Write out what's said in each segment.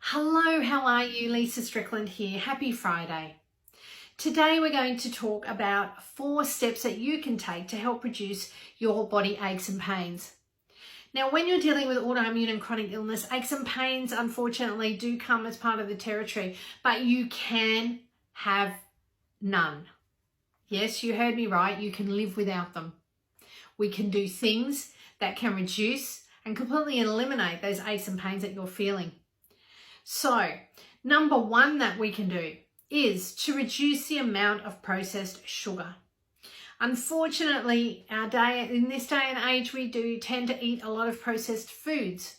Hello, how are you? Lisa Strickland here. Happy Friday. Today we're going to talk about 4 steps that you can take to help reduce your body aches and pains. Now, when you're dealing with autoimmune and chronic illness, aches and pains unfortunately do come as part of the territory, but you can have none. Yes, you heard me right. You can live without them. We can do things that can reduce and completely eliminate those aches and pains that you're feeling. So, number 1 that we can do is to reduce the amount of processed sugar. Unfortunately, in this day and age, we do tend to eat a lot of processed foods,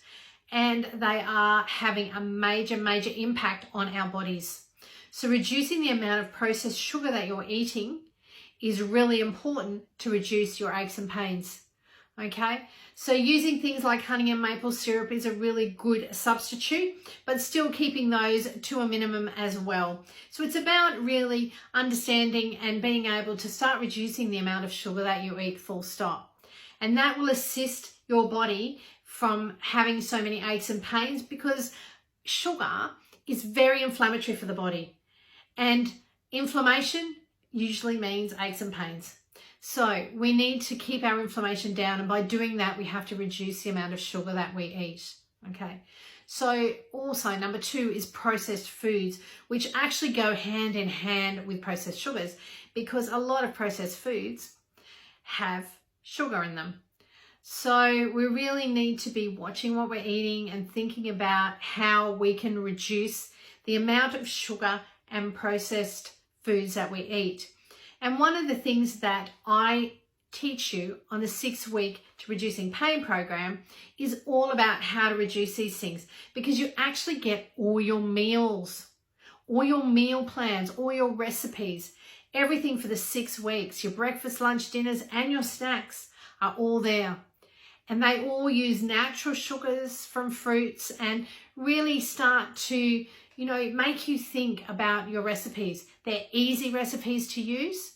and they are having a major impact on our bodies. So reducing the amount of processed sugar that you're eating is really important to reduce your aches and pains. Okay, so using things like honey and maple syrup is a really good substitute, but still keeping those to a minimum as well. So it's about really understanding and being able to start reducing the amount of sugar that you eat, full stop. And that will assist your body from having so many aches and pains, because sugar is very inflammatory for the body. And inflammation usually means aches and pains. So we need to keep our inflammation down, and by doing that, we have to reduce the amount of sugar that we eat. Okay. So also number 2 is processed foods, which actually go hand in hand with processed sugars, because a lot of processed foods have sugar in them. So we really need to be watching what we're eating and thinking about how we can reduce the amount of sugar and processed foods that we eat. And one of the things that I teach you on the 6-week to reducing pain program is all about how to reduce these things, because you actually get all your meals, all your meal plans, all your recipes, everything for the 6 weeks, your breakfast, lunch, dinners, and your snacks are all there. And they all use natural sugars from fruits and really start to make you think about your recipes. They're easy recipes to use,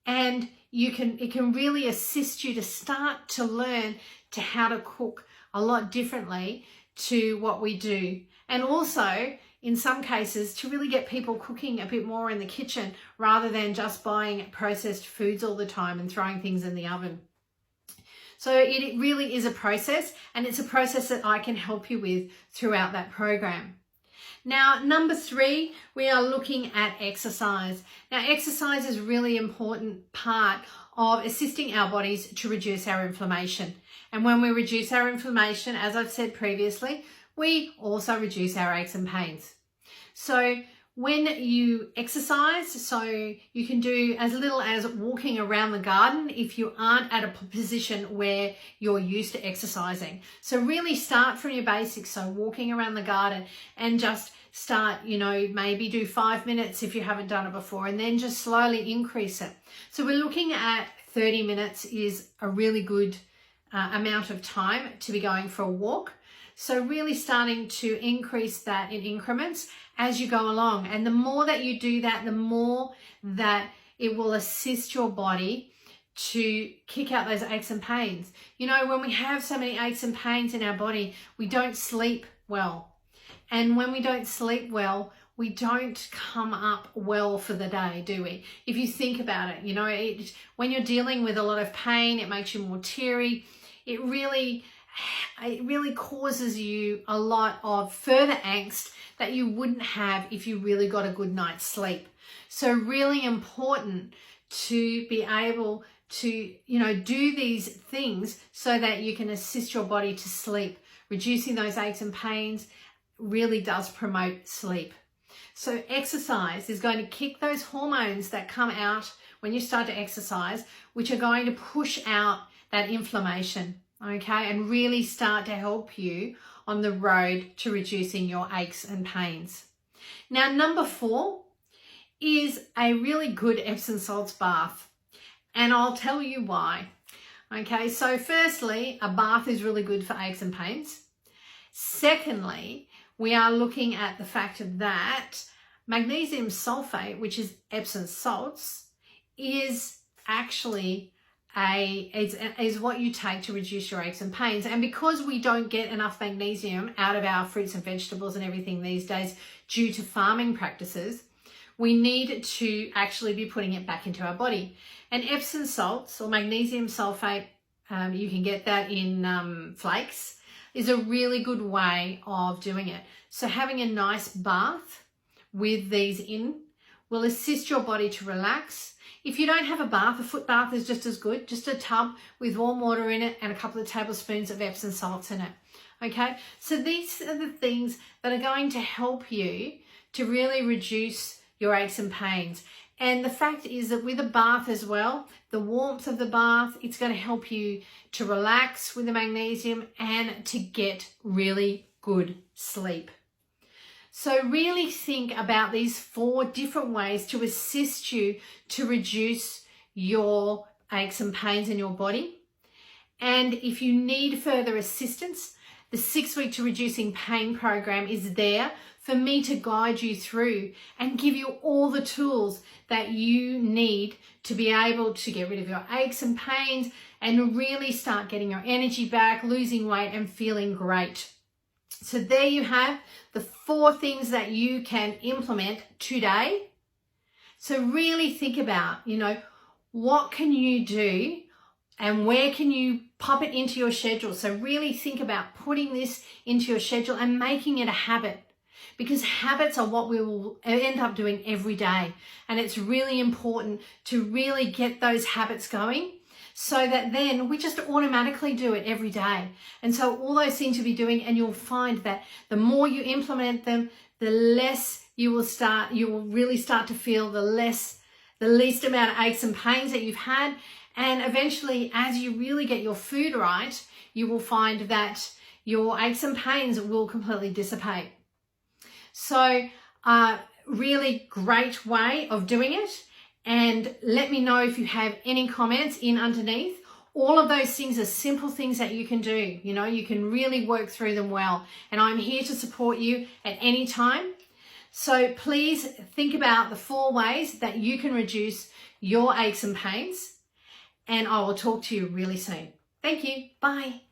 and it can really assist you to start to learn to how to cook a lot differently to what we do. And also, in some cases, to really get people cooking a bit more in the kitchen rather than just buying processed foods all the time and throwing things in the oven. So it really is a process, and it's a process that I can help you with throughout that program. Now, number 3, we are looking at exercise. Now, exercise is a really important part of assisting our bodies to reduce our inflammation. And when we reduce our inflammation, as I've said previously, we also reduce our aches and pains. So when you exercise, so you can do as little as walking around the garden if you aren't at a position where you're used to exercising. So really start from your basics, so walking around the garden, and just start, maybe do 5 minutes if you haven't done it before, and then just slowly increase it. So we're looking at 30 minutes is a really good amount of time to be going for a walk. So really starting to increase that in increments as you go along. And the more that you do that, the more that it will assist your body to kick out those aches and pains. When we have so many aches and pains in our body, we don't sleep well. And when we don't sleep well, we don't come up well for the day, do we? If you think about it, when you're dealing with a lot of pain, it makes you more teary. It really causes you a lot of further angst that you wouldn't have if you really got a good night's sleep. So really important to be able to, do these things so that you can assist your body to sleep. Reducing those aches and pains really does promote sleep. So exercise is going to kick those hormones that come out when you start to exercise, which are going to push out that inflammation. Okay, and really start to help you on the road to reducing your aches and pains. Now, number 4 is a really good Epsom salts bath, and I'll tell you why. Okay, so firstly, a bath is really good for aches and pains. Secondly, we are looking at the fact that magnesium sulfate, which is Epsom salts, is actually is what you take to reduce your aches and pains. And because we don't get enough magnesium out of our fruits and vegetables and everything these days due to farming practices, we need to actually be putting it back into our body. And Epsom salts or magnesium sulfate, you can get that in flakes, is a really good way of doing it. So having a nice bath with these in will assist your body to relax. If you don't have a bath, a foot bath is just as good. Just a tub with warm water in it and a couple of tablespoons of Epsom salts in it. Okay, so these are the things that are going to help you to really reduce your aches and pains. And the fact is that with a bath as well, the warmth of the bath, it's going to help you to relax with the magnesium and to get really good sleep. So really think about these 4 different ways to assist you to reduce your aches and pains in your body. And if you need further assistance, the 6-week to reducing pain program is there for me to guide you through and give you all the tools that you need to be able to get rid of your aches and pains and really start getting your energy back, losing weight and feeling great. So there you have the 4 things that you can implement today. So really think about, what can you do and where can you pop it into your schedule? So really think about putting this into your schedule and making it a habit, because habits are what we will end up doing every day. And it's really important to really get those habits going so that then we just automatically do it every day. And so all those things you'll be doing, and you'll find that the more you implement them, the less you will really start to feel the least amount of aches and pains that you've had. And eventually, as you really get your food right, you will find that your aches and pains will completely dissipate. So really great way of doing it. And let me know if you have any comments in underneath. All of those things are simple things that you can do. You can really work through them well. And I'm here to support you at any time. So please think about the 4 ways that you can reduce your aches and pains. And I will talk to you really soon. Thank you. Bye.